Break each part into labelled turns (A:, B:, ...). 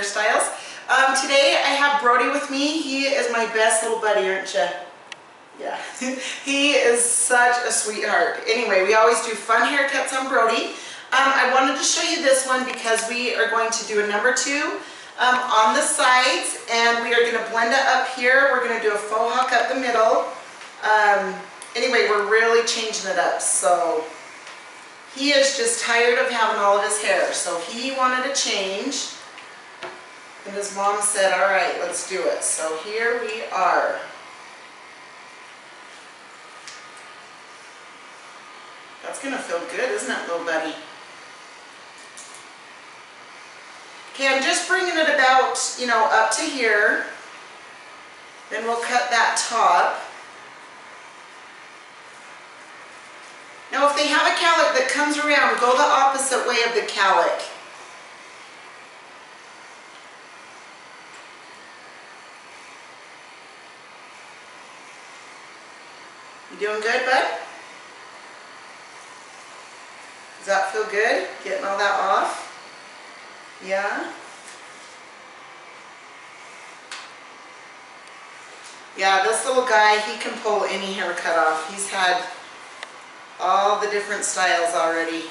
A: Hairstyles. Today I have Brody with me. He is my best little buddy, aren't you? Yeah, he is such a sweetheart. Anyway, we always do fun haircuts on Brody. I wanted to show you this one because we are going to do a number 2 on the sides, and we are going to blend it up here. We're going to do a faux hawk up the middle. Anyway, we're really changing it up. So he is just tired of having all of his hair, so he wanted a change. And his mom said, all right, let's do it. So here we are. That's gonna feel good, isn't it, little buddy? Okay, I'm just bringing it about, up to here. Then we'll cut that top. Now, if they have a cowlick that comes around, go the opposite way of the cowlick. You doing good, bud? Does that feel good? Getting all that off? Yeah? Yeah, this little guy, he can pull any haircut off. He's had all the different styles already.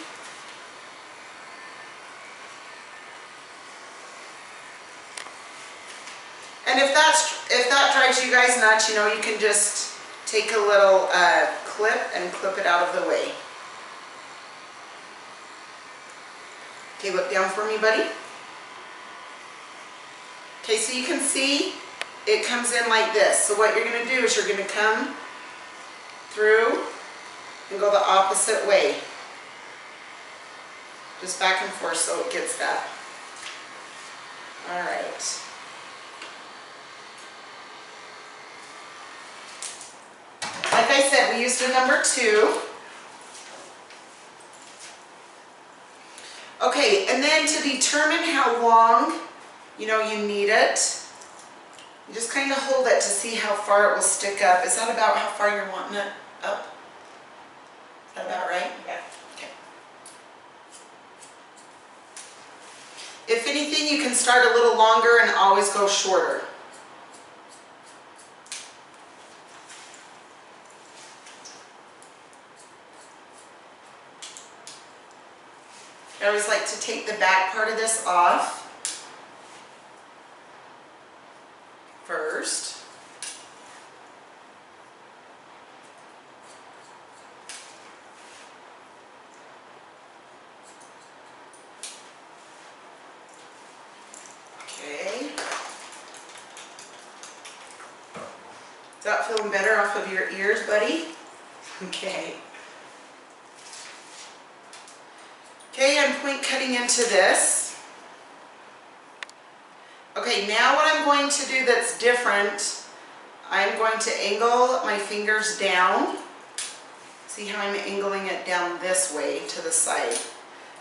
A: And if that drives you guys nuts, you can just take a little clip and clip it out of the way. Okay, look down for me, buddy. Okay, so you can see it comes in like this. So what you're going to do is you're going to come through and go the opposite way. Just back and forth so it gets that. All right. Like I said, we used a number 2. Okay, and then to determine how long, you need it, you just kind of hold it to see how far it will stick up. Is that about how far you're wanting it up? Is that about right? Yeah. Okay. If anything, you can start a little longer and always go shorter. I always like to take the back part of this off first. Okay. Is that feeling better off of your ears, buddy? Okay. Okay, I'm point cutting into this. Okay, now what I'm going to do that's different, I'm going to angle my fingers down. See how I'm angling it down this way to the side,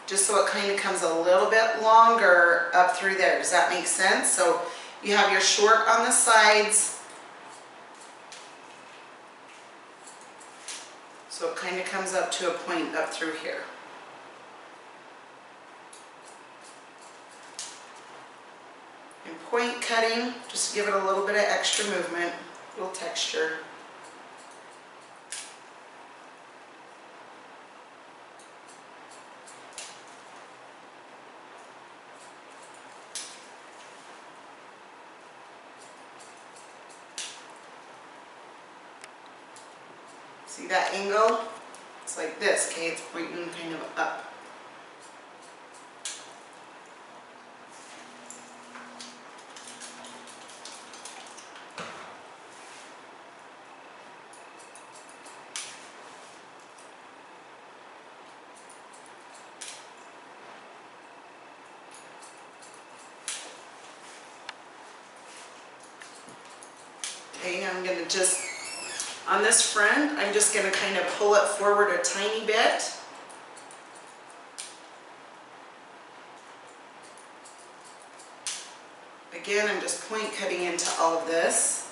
A: just so it kind of comes a little bit longer up through there. Does that make sense? So you have your short on the sides, so it kind of comes up to a point up through here. And point cutting, just give it a little bit of extra movement, a little texture. See that angle? It's like this, okay? It's pointing kind of up. Okay, now I'm going to just, on this front, I'm just going to kind of pull it forward a tiny bit. Again, I'm just point cutting into all of this.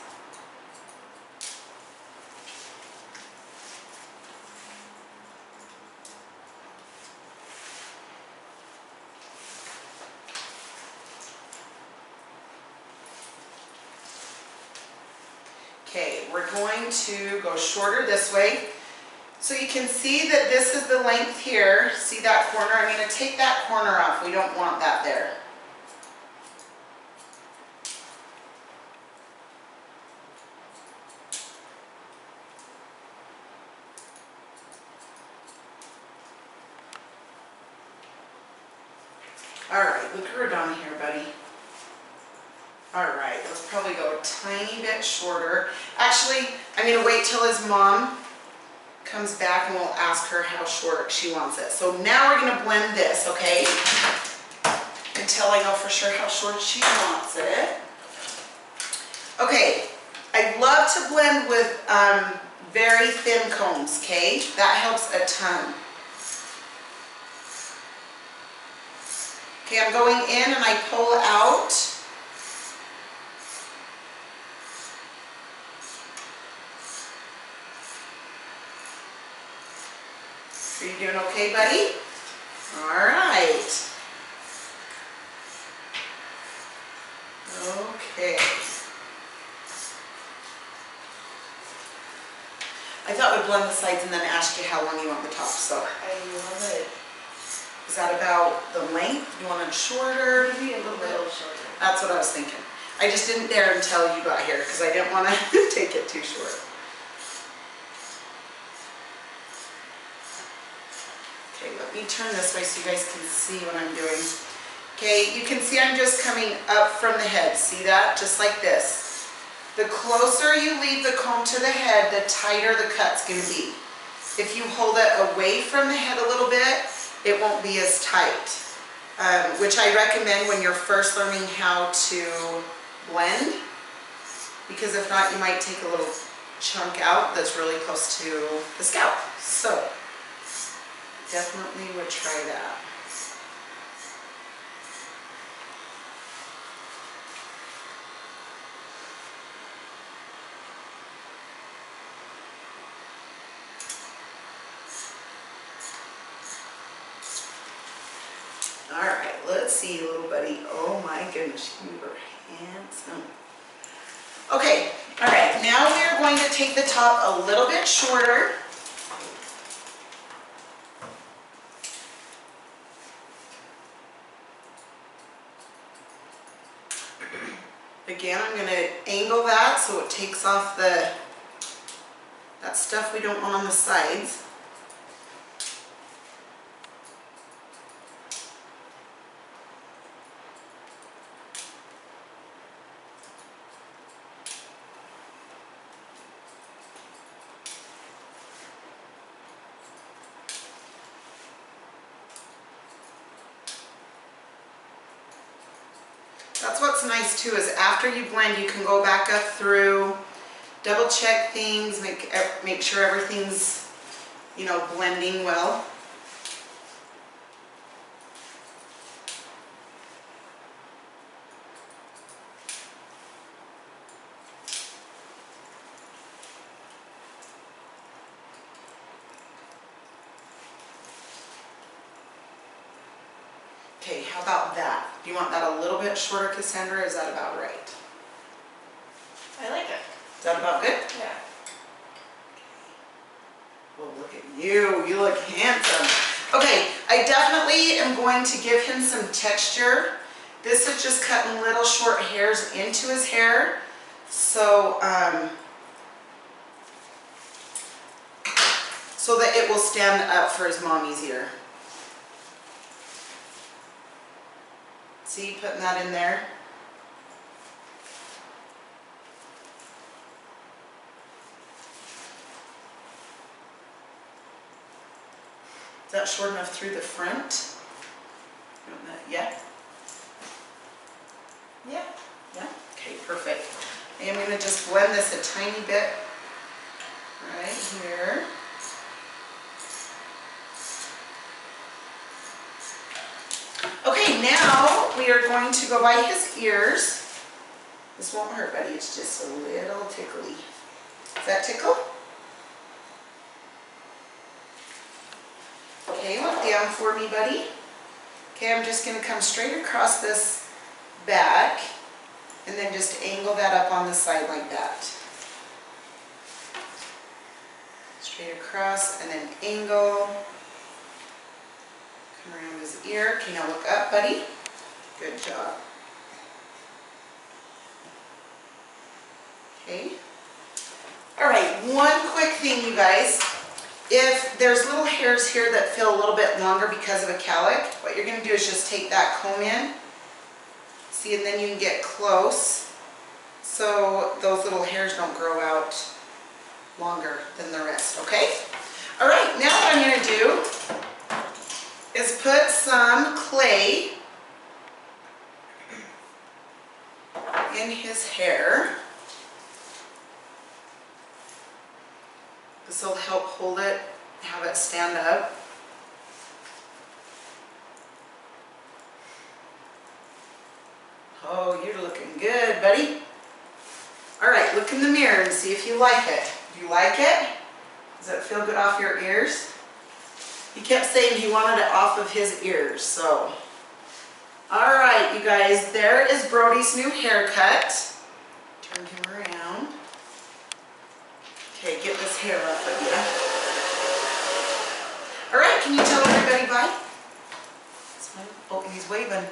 A: Okay, we're going to go shorter this way. So you can see that this is the length here. See that corner? I'm going to take that corner off. We don't want that there. Alright, look her down here, buddy. Alright, let's probably go a tiny bit shorter. Actually, I'm going to wait till his mom comes back and we'll ask her how short she wants it. So now we're going to blend this, okay? Until I know for sure how short she wants it. Okay, I love to blend with very thin combs, okay? That helps a ton. Okay, I'm going in and I pull out. Are you doing okay, buddy? All right. Okay. I thought we'd blend the sides and then ask you how long you want the top, so.
B: I love it.
A: Is that about the length? Do you want it shorter?
B: Maybe a little shorter.
A: That's what I was thinking. I just didn't dare until you got here because I didn't want to take it too short. Okay, let me turn this way so you guys can see what I'm doing. Okay, you can see I'm just coming up from the head. See that? Just like this. The closer you leave the comb to the head, the tighter the cut's going to be. If you hold it away from the head a little bit, it won't be as tight, which I recommend when you're first learning how to blend, because if not, you might take a little chunk out that's really close to the scalp. So, definitely would try that. All right, let's see, little buddy. Oh my goodness, you are handsome. Okay, all right, now we are going to take the top a little bit shorter. Again, I'm going to angle that so it takes off that stuff we don't want on the sides. That's what's nice too, is after you blend, you can go back up through, double check things, make sure everything's, you know, blending well. Okay, how about that? Do you want that a little bit shorter, Cassandra, or is that about right?
B: I like it.
A: Is that about good?
B: Yeah.
A: Well, look at you. You look handsome. Okay, I definitely am going to give him some texture. This is just cutting little short hairs into his hair. So, so that it will stand up for his mom easier. See, putting that in there. Is that short enough through the front? Yeah? Yeah? Yeah? Okay, perfect. I am going to just blend this a tiny bit right here. Okay, now we are going to go by his ears. This won't hurt, buddy. It's just a little tickly. Does that tickle? Okay, look down for me, buddy. Okay, I'm just going to come straight across this back and then just angle that up on the side like that. straight across and then angle. Come around his ear. Okay, now look up, buddy. Good job. Okay. All right, one quick thing, you guys. If there's little hairs here that feel a little bit longer because of a calic, what you're going to do is just take that comb in. See, and then you can get close so those little hairs don't grow out longer than the rest, okay? All right, now what I'm going to do is put some clay in his hair. This will help hold it, have it stand up. Oh, you're looking good, buddy. All right, look in the mirror and see if you like it. Do you like it? Does it feel good off your ears? He kept saying he wanted it off of his ears, so. All right, you guys, there is Brody's new haircut. Turn him around. Okay, get this hair up of you. All right, can you tell everybody bye? Oh, he's waving.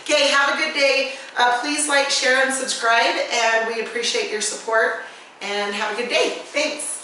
A: Okay, have a good day. Please like, share, and subscribe, and we appreciate your support. And have a good day. Thanks.